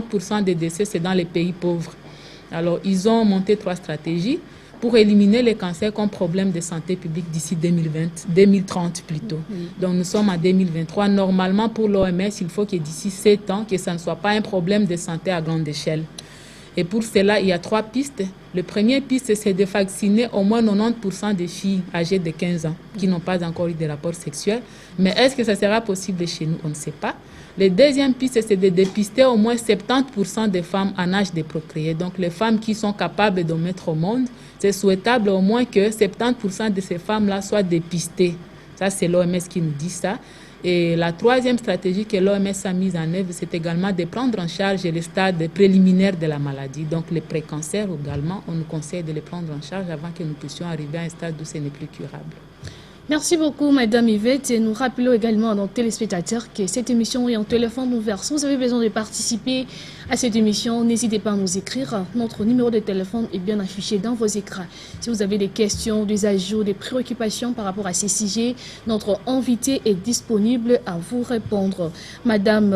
40% des décès, c'est dans les pays pauvres. Alors, ils ont monté 3 stratégies pour éliminer les cancers comme problème de santé publique d'ici 2030 plutôt. Donc, nous sommes en 2023. Normalement, pour l'OMS, il faut que d'ici 7 ans, que ça ne soit pas un problème de santé à grande échelle. Et pour cela, il y a 3 pistes. Le premier piste, c'est de vacciner au moins 90% des filles âgées de 15 ans qui n'ont pas encore eu de rapport sexuel. Mais est-ce que ça sera possible chez nous? On ne sait pas. La deuxième piste, c'est de dépister au moins 70% des femmes en âge de procréer. Donc, les femmes qui sont capables de mettre au monde, c'est souhaitable au moins que 70% de ces femmes-là soient dépistées. Ça, c'est l'OMS qui nous dit ça. Et la troisième stratégie que l'OMS a mise en œuvre, c'est également de prendre en charge les stades préliminaires de la maladie. Donc, les précancers également, on nous conseille de les prendre en charge avant que nous puissions arriver à un stade où ce n'est plus curable. Merci beaucoup, Madame Yvette. Et nous rappelons également à nos téléspectateurs que cette émission est en téléphone ouvert. Si vous avez besoin de participer à cette émission, n'hésitez pas à nous écrire. Notre numéro de téléphone est bien affiché dans vos écrans. Si vous avez des questions, des ajouts, des préoccupations par rapport à ces sujets, notre invité est disponible à vous répondre. Madame,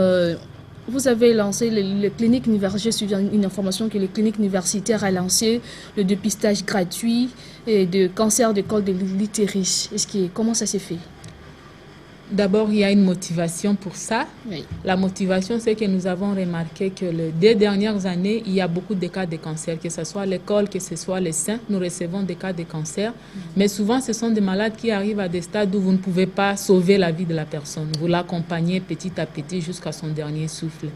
vous avez lancé les cliniques universitaires, suivant une information que les cliniques universitaires a lancé le dépistage gratuit de cancer du col de l'utérus. Comment ça s'est fait? D'abord, il y a une motivation pour ça. Oui. La motivation, c'est que nous avons remarqué que les 2 dernières années, il y a beaucoup de cas de cancer, que ce soit le col, que ce soit les seins, nous recevons des cas de cancer. Mais souvent, ce sont des malades qui arrivent à des stades où vous ne pouvez pas sauver la vie de la personne. Vous l'accompagnez petit à petit jusqu'à son dernier souffle.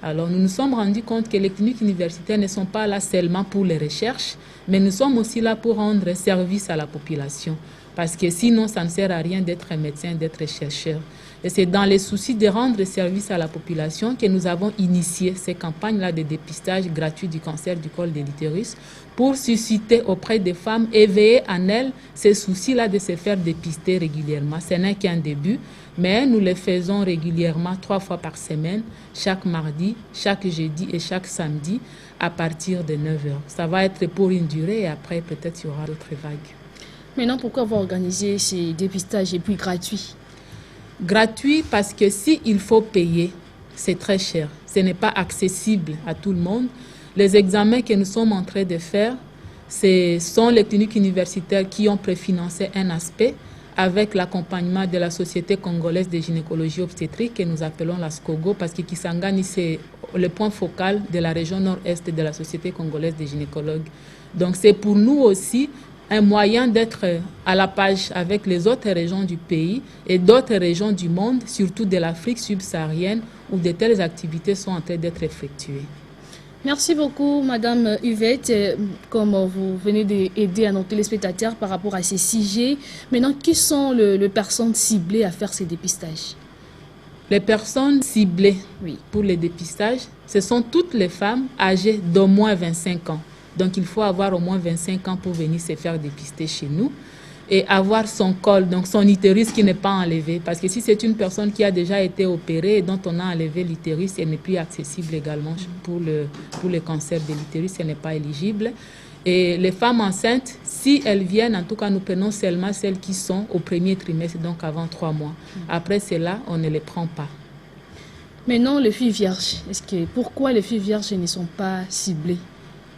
Alors, nous nous sommes rendus compte que les cliniques universitaires ne sont pas là seulement pour les recherches, mais nous sommes aussi là pour rendre service à la population. Parce que sinon, ça ne sert à rien d'être médecin, d'être chercheur. Et c'est dans les soucis de rendre service à la population que nous avons initié ces campagnes-là de dépistage gratuit du cancer du col de l'utérus pour susciter auprès des femmes, éveiller en elles ces soucis-là de se faire dépister régulièrement. Ce n'est qu'un début, mais nous le faisons régulièrement 3 fois par semaine, chaque mardi, chaque jeudi et chaque samedi à partir de 9h. Ça va être pour une durée et après peut-être il y aura d'autres vagues. Maintenant, pourquoi vous organisez ces dépistages et puis gratuits? Gratuit parce que s'il faut payer, c'est très cher. Ce n'est pas accessible à tout le monde. Les examens que nous sommes en train de faire, ce sont les cliniques universitaires qui ont préfinancé un aspect avec l'accompagnement de la Société congolaise de gynécologie obstétrique que nous appelons la SCOGO parce que Kisangani, c'est le point focal de la région nord-est de la Société congolaise des gynécologues. Donc c'est pour nous aussi un moyen d'être à la page avec les autres régions du pays et d'autres régions du monde, surtout de l'Afrique subsaharienne, où de telles activités sont en train d'être effectuées. Merci beaucoup, Madame Yvette. Comme vous venez d'aider à nos téléspectateurs par rapport à ces sujets, maintenant, qui sont les personnes ciblées à faire ces dépistages? Les personnes ciblées pour les dépistages, ce sont toutes les femmes âgées d'au moins 25 ans. Donc, il faut avoir au moins 25 ans pour venir se faire dépister chez nous et avoir son col, donc son utérus qui n'est pas enlevé. Parce que si c'est une personne qui a déjà été opérée et dont on a enlevé l'utérus, elle n'est plus accessible également pour le cancer de l'utérus, elle n'est pas éligible. Et les femmes enceintes, si elles viennent, en tout cas, nous prenons seulement celles qui sont au premier trimestre, donc avant 3 mois. Après cela, on ne les prend pas. Maintenant, les filles vierges, pourquoi les filles vierges ne sont pas ciblées?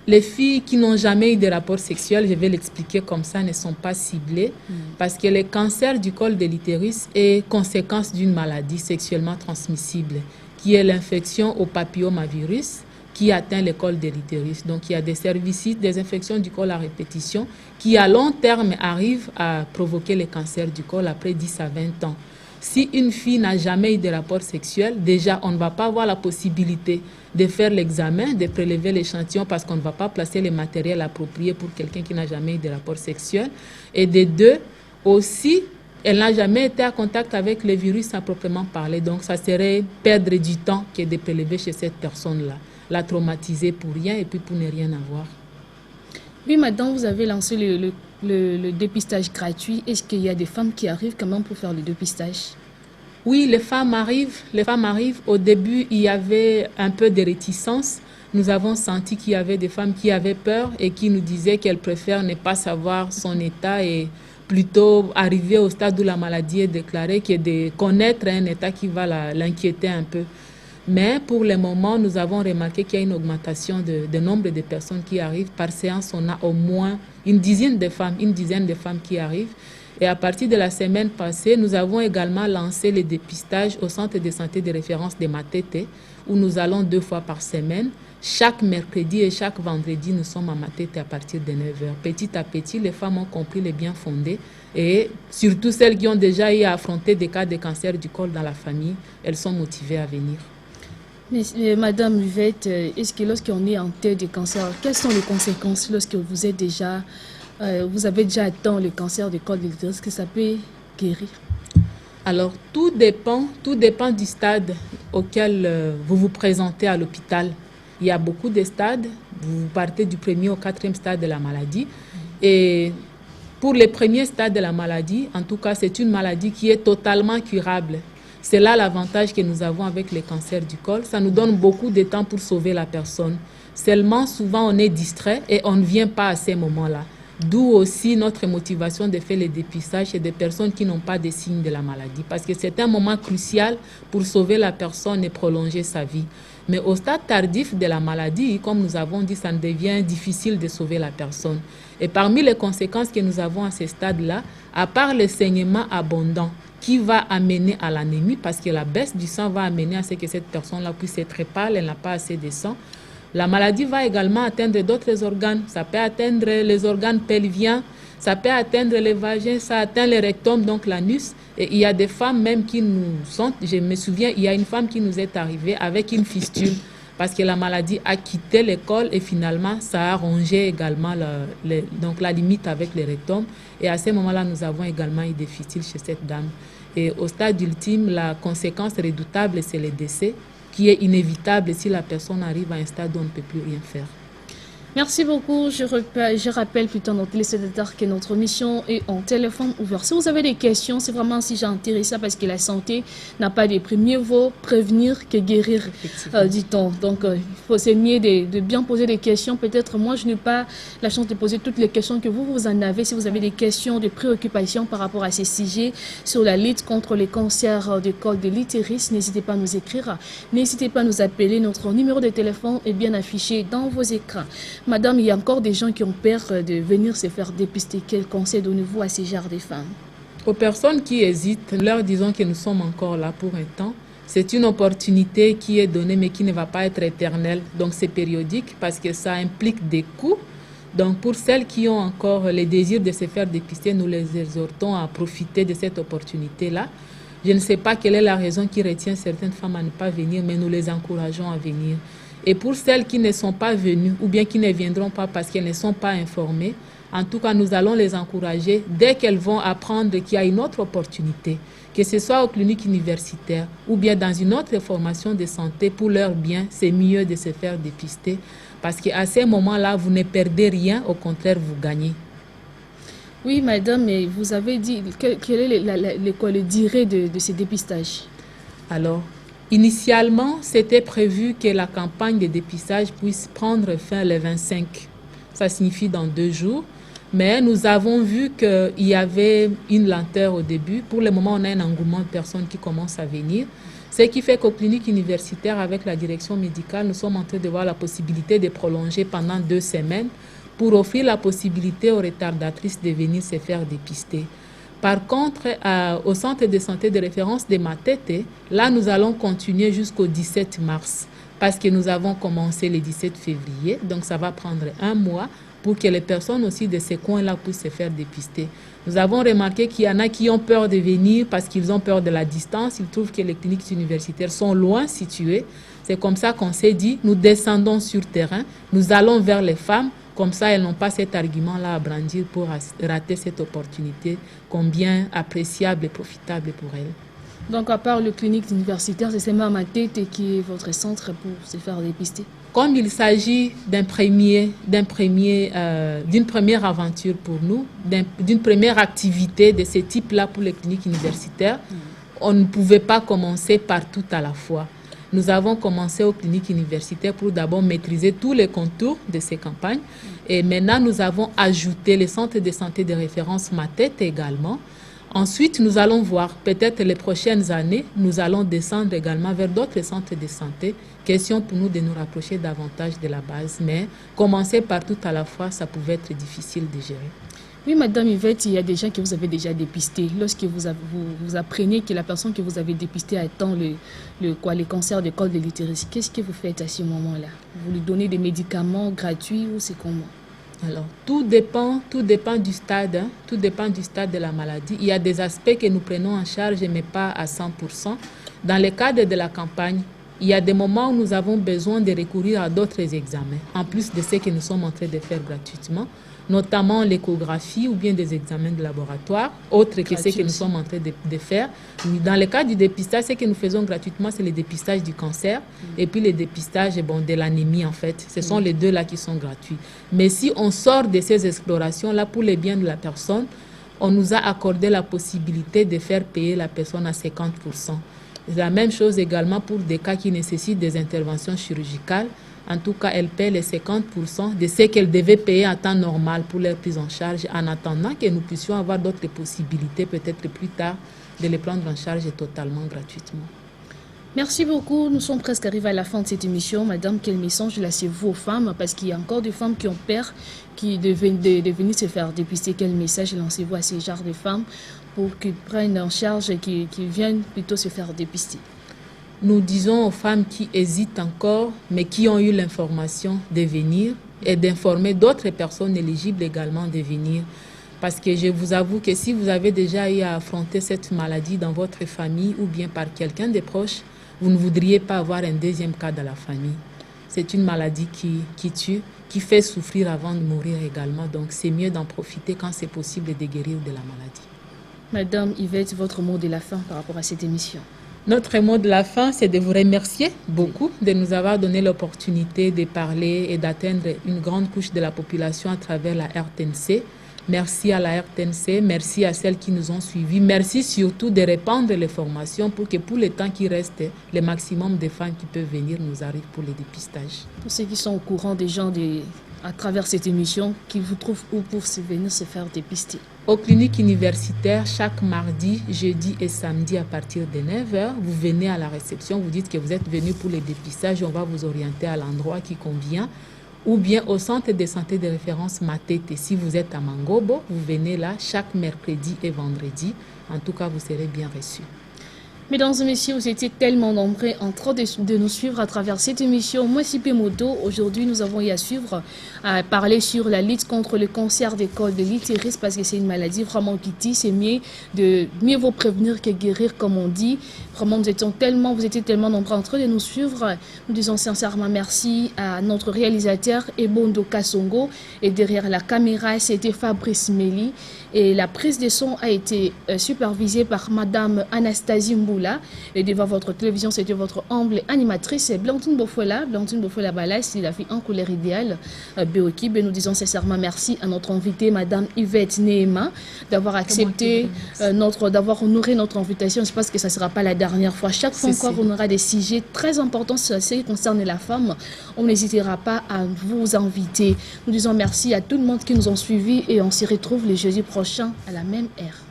Les filles qui n'ont jamais eu de rapport sexuel, je vais l'expliquer comme ça, ne sont pas ciblées parce que le cancer du col de l'utérus est conséquence d'une maladie sexuellement transmissible qui est l'infection au papillomavirus qui atteint le col de l'utérus. Donc il y a des cervicites, des infections du col à répétition qui à long terme arrivent à provoquer le cancer du col après 10 à 20 ans. Si une fille n'a jamais eu de rapport sexuel, déjà, on ne va pas avoir la possibilité de faire l'examen, de prélever l'échantillon parce qu'on ne va pas placer le matériel approprié pour quelqu'un qui n'a jamais eu de rapport sexuel. Et de 2, aussi, elle n'a jamais été en contact avec le virus à proprement parler. Donc, ça serait perdre du temps que de prélever chez cette personne-là, la traumatiser pour rien et puis pour ne rien avoir. Oui, madame, vous avez lancé le dépistage gratuit. Est-ce qu'il y a des femmes qui arrivent quand même pour faire le dépistage? Oui, les femmes arrivent. Au début, il y avait un peu de réticence. Nous avons senti qu'il y avait des femmes qui avaient peur et qui nous disaient qu'elles préfèrent ne pas savoir son état et plutôt arriver au stade où la maladie est déclarée que de connaître un état qui va l'inquiéter un peu. Mais pour le moment, nous avons remarqué qu'il y a une augmentation de nombre de personnes qui arrivent. Par séance, on a au moins une dizaine de femmes qui arrivent. Et à partir de la semaine passée, nous avons également lancé le dépistage au centre de santé de référence de Matete, où nous allons 2 fois par semaine. Chaque mercredi et chaque vendredi, nous sommes à Matete à partir de 9 h. Petit à petit, les femmes ont compris les bien fondés et surtout celles qui ont déjà eu à affronter des cas de cancer du col dans la famille, elles sont motivées à venir. Mais, Madame Yvette, est-ce que lorsqu'on est en tête de cancer, quelles sont les conséquences lorsque vous êtes déjà, vous avez déjà atteint le cancer du col de l'utérus? Est-ce que ça peut guérir? Alors, tout dépend du stade auquel vous vous présentez à l'hôpital. Il y a beaucoup de stades. Vous partez du 1er au 4e stade de la maladie. Et pour les premiers stades de la maladie, en tout cas, c'est une maladie qui est totalement curable. C'est là l'avantage que nous avons avec les cancers du col. Ça nous donne beaucoup de temps pour sauver la personne. Seulement, souvent, on est distrait et on ne vient pas à ces moments-là. D'où aussi notre motivation de faire le dépistage chez des personnes qui n'ont pas de signes de la maladie. Parce que c'est un moment crucial pour sauver la personne et prolonger sa vie. Mais au stade tardif de la maladie, comme nous avons dit, ça devient difficile de sauver la personne. Et parmi les conséquences que nous avons à ce stade-là, à part le saignement abondant qui va amener à l'anémie, parce que la baisse du sang va amener à ce que cette personne-là puisse être pâle, elle n'a pas assez de sang. La maladie va également atteindre d'autres organes. Ça peut atteindre les organes pelviens, ça peut atteindre les vagins, ça atteint le rectum, donc l'anus. Et il y a des femmes même qui nous sont... Je me souviens, il y a une femme qui nous est arrivée avec une fistule parce que la maladie a quitté le col et finalement, ça a rongé également donc la limite avec le rectum. Et à ce moment-là, nous avons également eu des fistules chez cette dame. Et au stade ultime, la conséquence redoutable, c'est le décès, qui est inévitable si la personne arrive à un stade où on ne peut plus rien faire. Merci beaucoup. Je rappelle plutôt à nos téléspectateurs que notre mission est en téléphone ouvert. Si vous avez des questions, c'est vraiment si j'ai intéressé parce que la santé n'a pas de prix. Mieux vaut prévenir que guérir, dit-on. Donc, il faut essayer de bien poser des questions. Peut-être moi, je n'ai pas la chance de poser toutes les questions que vous en avez. Si vous avez des questions, des préoccupations par rapport à ces sujets sur la lutte contre les cancers du col de l'utérus, n'hésitez pas à nous écrire. N'hésitez pas à nous appeler. Notre numéro de téléphone est bien affiché dans vos écrans. Madame, il y a encore des gens qui ont peur de venir se faire dépister. Quel conseil donnez-vous à ces genres de femmes? Aux personnes qui hésitent, leur disons que nous sommes encore là pour un temps. C'est une opportunité qui est donnée mais qui ne va pas être éternelle. Donc c'est périodique parce que ça implique des coûts. Donc pour celles qui ont encore le désir de se faire dépister, nous les exhortons à profiter de cette opportunité-là. Je ne sais pas quelle est la raison qui retient certaines femmes à ne pas venir, mais nous les encourageons à venir. Et pour celles qui ne sont pas venues ou bien qui ne viendront pas parce qu'elles ne sont pas informées, en tout cas, nous allons les encourager dès qu'elles vont apprendre qu'il y a une autre opportunité, que ce soit aux cliniques universitaires ou bien dans une autre formation de santé pour leur bien, c'est mieux de se faire dépister parce qu'à ces moments-là, vous ne perdez rien, au contraire, vous gagnez. Oui, madame, mais vous avez dit quelle est la durée de ce dépistage? Alors, initialement, c'était prévu que la campagne de dépistage puisse prendre fin le 25. Ça signifie dans 2 jours. Mais nous avons vu qu'il y avait une lenteur au début. Pour le moment, on a un engouement de personnes qui commencent à venir. Ce qui fait qu'aux cliniques universitaires, avec la direction médicale, nous sommes en train de voir la possibilité de prolonger pendant 2 semaines pour offrir la possibilité aux retardatrices de venir se faire dépister. Par contre, au centre de santé de référence de Matete, là, nous allons continuer jusqu'au 17 mars parce que nous avons commencé le 17 février. Donc, ça va prendre 1 mois pour que les personnes aussi de ces coins-là puissent se faire dépister. Nous avons remarqué qu'il y en a qui ont peur de venir parce qu'ils ont peur de la distance. Ils trouvent que les cliniques universitaires sont loin situées. C'est comme ça qu'on s'est dit, nous descendons sur terrain, nous allons vers les femmes. Comme ça, elles n'ont pas cet argument-là à brandir pour rater cette opportunité combien appréciable et profitable pour elles. Donc, à part le clinique universitaire, c'est seulement Matete qui est votre centre pour se faire dépister? Comme il s'agit d'une première aventure pour nous, d'une première activité de ce type-là pour les cliniques universitaires, on ne pouvait pas commencer partout à la fois. Nous avons commencé aux cliniques universitaires pour d'abord maîtriser tous les contours de ces campagnes. Et maintenant, nous avons ajouté les centres de santé de référence Matete également. Ensuite, nous allons voir, peut-être les prochaines années, nous allons descendre également vers d'autres centres de santé. Question pour nous de nous rapprocher davantage de la base. Mais commencer partout à la fois, ça pouvait être difficile de gérer. Oui, Madame Yvette, il y a des gens que vous avez déjà dépistés. Lorsque vous apprenez que la personne que vous avez dépistée atteint le cancer de col de l'utérus, qu'est-ce que vous faites à ce moment-là? Vous lui donnez des médicaments gratuits ou c'est comment? Alors, tout dépend du stade, tout dépend du stade de la maladie. Il y a des aspects que nous prenons en charge, mais pas à 100%. Dans le cadre de la campagne, il y a des moments où nous avons besoin de recourir à d'autres examens, en plus de ce que nous sommes en train de faire gratuitement, notamment l'échographie ou bien des examens de laboratoire, autres que ce que nous sommes en train de faire. Dans le cas du dépistage, ce que nous faisons gratuitement, c'est le dépistage du cancer et puis le dépistage de l'anémie en fait. Ce sont les deux là qui sont gratuits. Mais si on sort de ces explorations-là pour le bien de la personne, on nous a accordé la possibilité de faire payer la personne à 50%. La même chose également pour des cas qui nécessitent des interventions chirurgicales. En tout cas, elle paie les 50% de ce qu'elle devait payer en temps normal pour leur prise en charge, en attendant que nous puissions avoir d'autres possibilités, peut-être plus tard, de les prendre en charge totalement gratuitement. Merci beaucoup. Nous sommes presque arrivés à la fin de cette émission. Madame, quel message laissez-vous aux femmes? Parce qu'il y a encore des femmes qui ont peur de venir se faire dépister. Quel message lancez-vous à ces genres de femmes pour qu'ils prennent en charge et qu'ils viennent plutôt se faire dépister? Nous disons aux femmes qui hésitent encore, mais qui ont eu l'information de venir et d'informer d'autres personnes éligibles également de venir. Parce que je vous avoue que si vous avez déjà eu à affronter cette maladie dans votre famille ou bien par quelqu'un de proche, vous ne voudriez pas avoir un deuxième cas dans la famille. C'est une maladie qui tue, qui fait souffrir avant de mourir également. Donc c'est mieux d'en profiter quand c'est possible de guérir de la maladie. Madame Yvette, votre mot de la fin par rapport à cette émission? Notre mot de la fin, c'est de vous remercier beaucoup de nous avoir donné l'opportunité de parler et d'atteindre une grande couche de la population à travers la RTNC. Merci à la RTNC, merci à celles qui nous ont suivis. Merci surtout de répandre les formations pour que pour le temps qui reste, le maximum de femmes qui peuvent venir nous arrivent pour les dépistages. Pour ceux qui sont au courant des gens à travers cette émission, qui vous trouvent où pour venir se faire dépister? Aux cliniques universitaires, chaque mardi, jeudi et samedi à partir de 9h, vous venez à la réception, vous dites que vous êtes venu pour les dépistages, on va vous orienter à l'endroit qui convient. Ou bien au centre de santé de référence Matete. Si vous êtes à Mangobo, vous venez là chaque mercredi et vendredi. En tout cas, vous serez bien reçus. Mesdames et messieurs, vous étiez tellement nombreux en train de nous suivre à travers cette émission. Moi, c'est Moto. Aujourd'hui, nous avons eu à suivre, à parler sur la lutte contre le cancer des cols de l'utérus parce que c'est une maladie vraiment qui tue. C'est mieux vaut prévenir que guérir, comme on dit. Vraiment, vous étiez tellement nombreux en train de nous suivre. Nous disons sincèrement merci à notre réalisateur Ebondo Kasongo. Et derrière la caméra, c'était Fabrice Méli. Et la prise de son a été supervisée par Madame Anastasie Mboula. Et devant votre télévision, c'était votre humble animatrice, Blantyne Bofola. Blantyne Bofola Balai, c'est la fille en couleur idéale. Béokib. Et nous disons sincèrement merci à notre invitée, Madame Yvette Néema, d'avoir accepté, d'avoir honoré notre invitation. Je pense que ça ne sera pas la dernière fois. Chaque fois encore, on aura des sujets très importants sur ce qui concerne la femme. On n'hésitera pas à vous inviter. Nous disons merci à tout le monde qui nous ont suivis et on se retrouve le jeudi prochain à la même heure.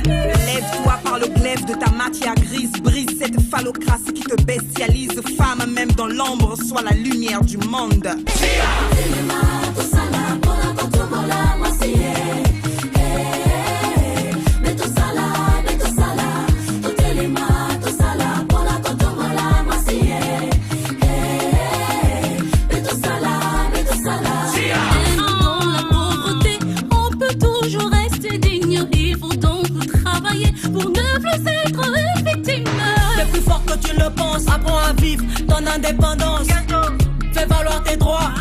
Lève-toi par le glaive de ta matière grise, brise cette phallocratie qui te bestialise. Femme, même dans l'ombre, sois la lumière du monde. Pour ne plus être une victime. C'est plus fort que tu le penses. Apprends à vivre ton indépendance. Fais valoir tes droits.